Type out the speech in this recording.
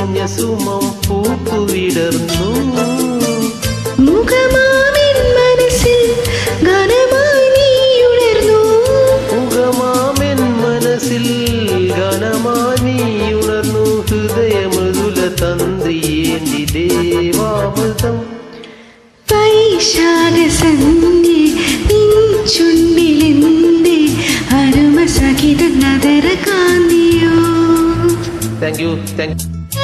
കനിഞ്ഞ സുമം പൂപ്പു വിടർന്നു. മുഖമാമിൻ മനസ്സിൽ ഗാനമായി നീ ഉണർന്നു. മുഖമാമിൻ മനസ്സിൽ ഗാനമായി നീ ഉണർന്നു. ഹൃദയമൃദുല തന്ത്രിയേന്തി ദേവാമൃതം. വൈശാഖ സന്ധ്യ നിൻ ചുണ്ടിലെന്തേ അരുമ സഹിത നദര കാന്തിയോ. Thank you.